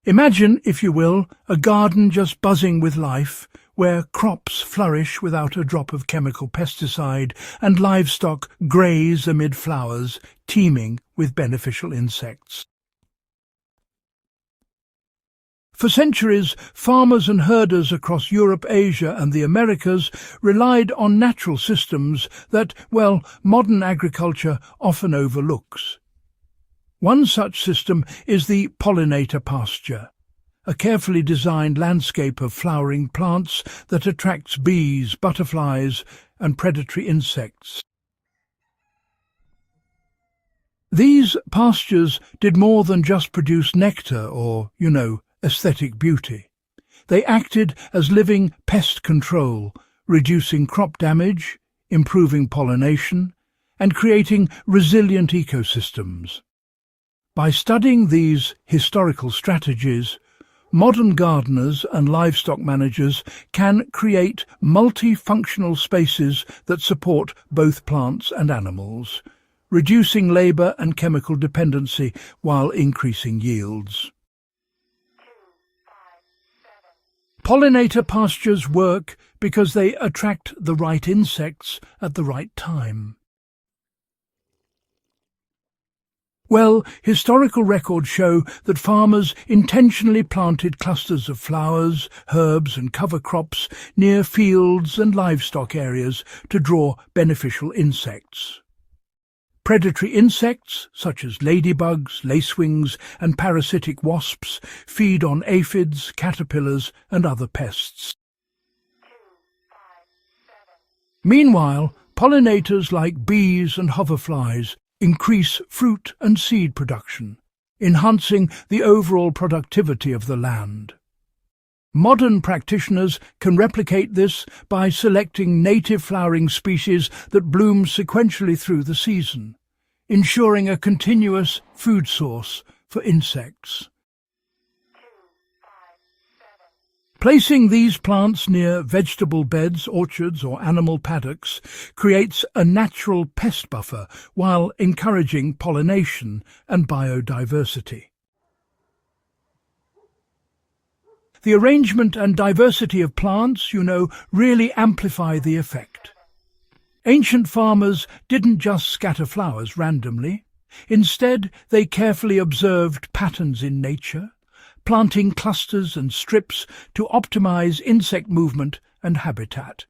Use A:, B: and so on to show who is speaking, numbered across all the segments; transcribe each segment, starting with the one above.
A: Imagine, if you will, a garden just buzzing with life, where crops flourish without a drop of chemical pesticide and livestock graze amid flowers teeming with beneficial insects. For centuries, farmers and herders across Europe, Asia and the Americas relied on natural systems that, well, modern agriculture often overlooks. One such system is the Pollinator pasture, a carefully designed landscape of flowering plants that attracts bees, butterflies and predatory insects. These pastures did more than just produce nectar or, aesthetic beauty. They acted as living pest control, reducing crop damage, improving pollination, and creating resilient ecosystems. By studying these historical strategies, modern gardeners and livestock managers can create multifunctional spaces that support both plants and animals, reducing labour and chemical dependency while increasing yields. Pollinator pastures work because they attract the right insects at the right time. Well, historical records show that farmers intentionally planted clusters of flowers, herbs and cover crops near fields and livestock areas to draw beneficial insects. Predatory insects, such as ladybugs, lacewings and parasitic wasps, feed on aphids, caterpillars and other pests. Meanwhile, pollinators like bees and hoverflies increase fruit and seed production, enhancing the overall productivity of the land. Modern practitioners can replicate this by selecting native flowering species that bloom sequentially through the season, ensuring a continuous food source for insects. Placing these plants near vegetable beds, orchards or animal paddocks creates a natural pest buffer while encouraging pollination and biodiversity. The arrangement and diversity of plants, really amplify the effect. Ancient farmers didn't just scatter flowers randomly. Instead, they carefully observed patterns in nature, planting clusters and strips to optimize insect movement and habitat.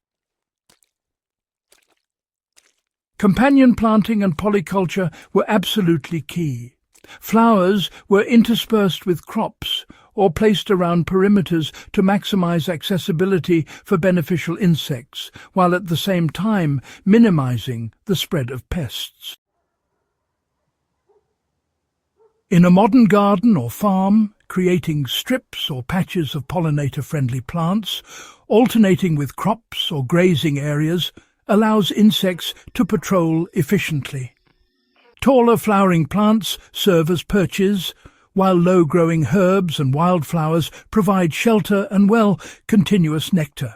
A: Companion planting and polyculture were absolutely key. Flowers were interspersed with crops or placed around perimeters to maximize accessibility for beneficial insects, while at the same time minimizing the spread of pests. In a modern garden or farm, creating strips or patches of pollinator-friendly plants, alternating with crops or grazing areas, allows insects to patrol efficiently. Taller flowering plants serve as perches, while low-growing herbs and wildflowers provide shelter and, continuous nectar.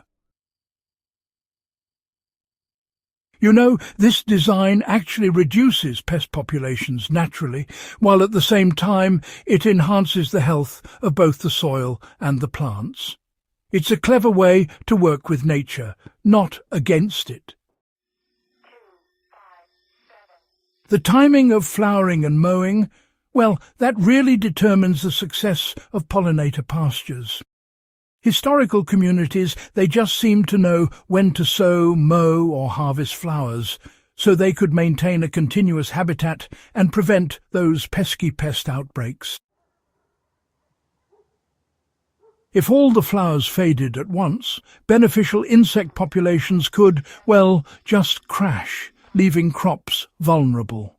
A: This design actually reduces pest populations naturally, while at the same time it enhances the health of both the soil and the plants. It's a clever way to work with nature, not against it. The timing of flowering and mowing, that really determines the success of pollinator pastures. Historical communities, they just seemed to know when to sow, mow or harvest flowers, so they could maintain a continuous habitat and prevent those pesky pest outbreaks. If all the flowers faded at once, beneficial insect populations could, just crash, leaving crops vulnerable.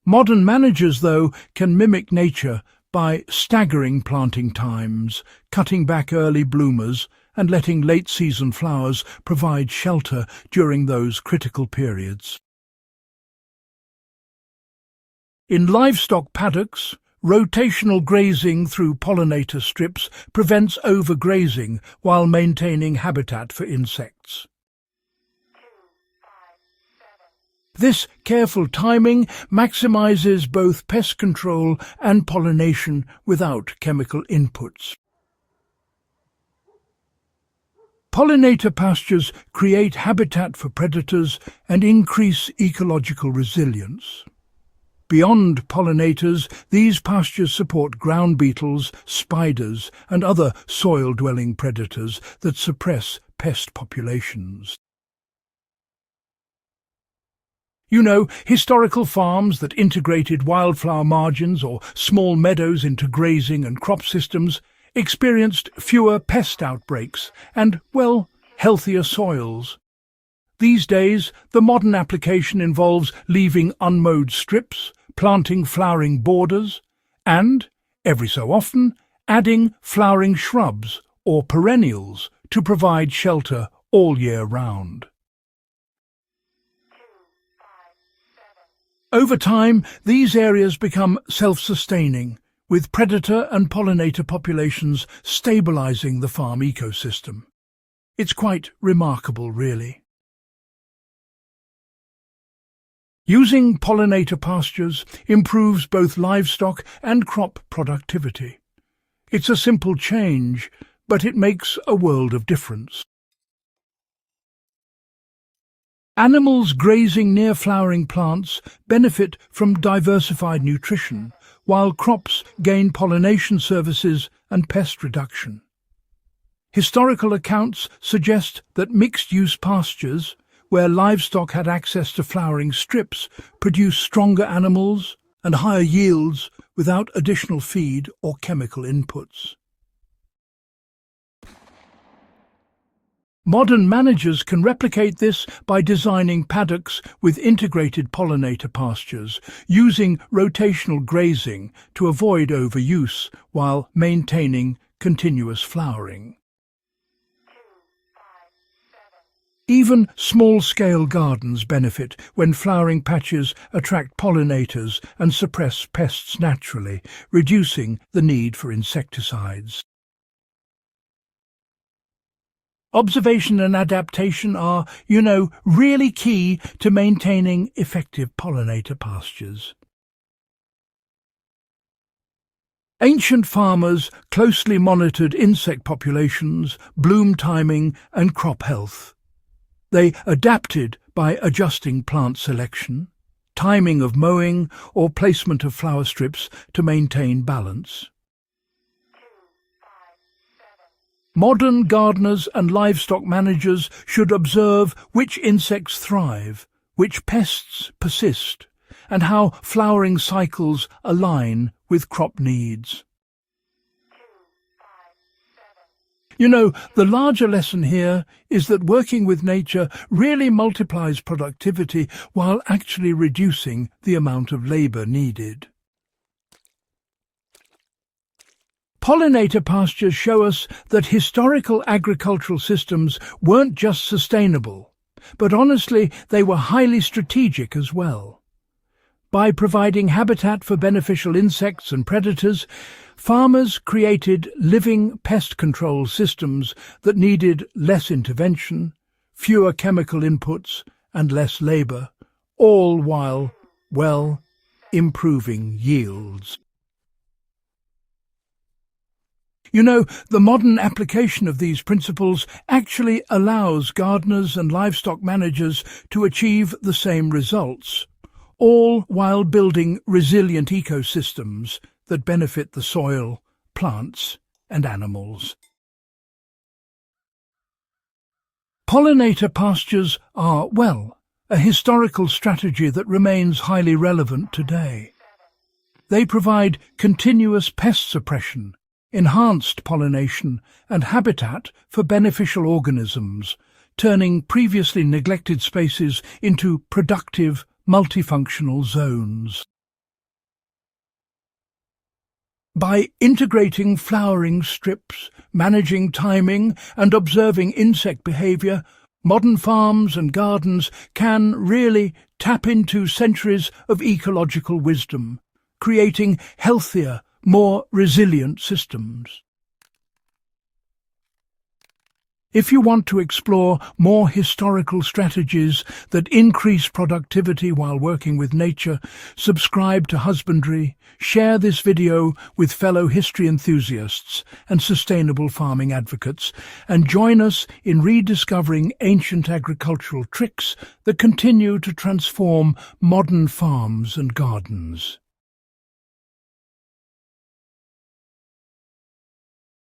A: Modern managers, though, can mimic nature by staggering planting times, cutting back early bloomers, and letting late-season flowers provide shelter during those critical periods. In livestock paddocks, rotational grazing through pollinator strips prevents overgrazing while maintaining habitat for insects. This careful timing maximizes both pest control and pollination without chemical inputs. Pollinator pastures create habitat for predators and increase ecological resilience. Beyond pollinators, these pastures support ground beetles, spiders, and other soil-dwelling predators that suppress pest populations. You know, historical farms that integrated wildflower margins or small meadows into grazing and crop systems experienced fewer pest outbreaks and, well, healthier soils. These days, the modern application involves leaving unmowed strips, planting flowering borders, and, every so often, adding flowering shrubs or perennials to provide shelter all year round. Over time, these areas become self-sustaining, with predator and pollinator populations stabilizing the farm ecosystem. It's quite remarkable, really. Using pollinator pastures improves both livestock and crop productivity. It's a simple change, but it makes a world of difference. Animals grazing near flowering plants benefit from diversified nutrition, while crops gain pollination services and pest reduction. Historical accounts suggest that mixed-use pastures, where livestock had access to flowering strips, produce stronger animals and higher yields without additional feed or chemical inputs. Modern managers can replicate this by designing paddocks with integrated pollinator pastures, using rotational grazing to avoid overuse while maintaining continuous flowering. Even small-scale gardens benefit when flowering patches attract pollinators and suppress pests naturally, reducing the need for insecticides. Observation and adaptation are, really key to maintaining effective pollinator pastures. Ancient farmers closely monitored insect populations, bloom timing, and crop health. They adapted by adjusting plant selection, timing of mowing, or placement of flower strips to maintain balance. Modern gardeners and livestock managers should observe which insects thrive, which pests persist, and how flowering cycles align with crop needs. The larger lesson here is that working with nature really multiplies productivity while actually reducing the amount of labor needed. Pollinator pastures show us that historical agricultural systems weren't just sustainable, but honestly, they were highly strategic as well. By providing habitat for beneficial insects and predators, farmers created living pest control systems that needed less intervention, fewer chemical inputs, and less labor, all while, improving yields. The modern application of these principles actually allows gardeners and livestock managers to achieve the same results, all while building resilient ecosystems that benefit the soil, plants, and animals. Pollinator pastures are, a historical strategy that remains highly relevant today. They provide continuous pest suppression, enhanced pollination, and habitat for beneficial organisms, turning previously neglected spaces into productive, multifunctional zones. By integrating flowering strips, managing timing, and observing insect behavior, modern farms and gardens can really tap into centuries of ecological wisdom, creating healthier, more resilient systems. If you want to explore more historical strategies that increase productivity while working with nature, subscribe to Husbandry, share this video with fellow history enthusiasts and sustainable farming advocates, and join us in rediscovering ancient agricultural tricks that continue to transform modern farms and gardens.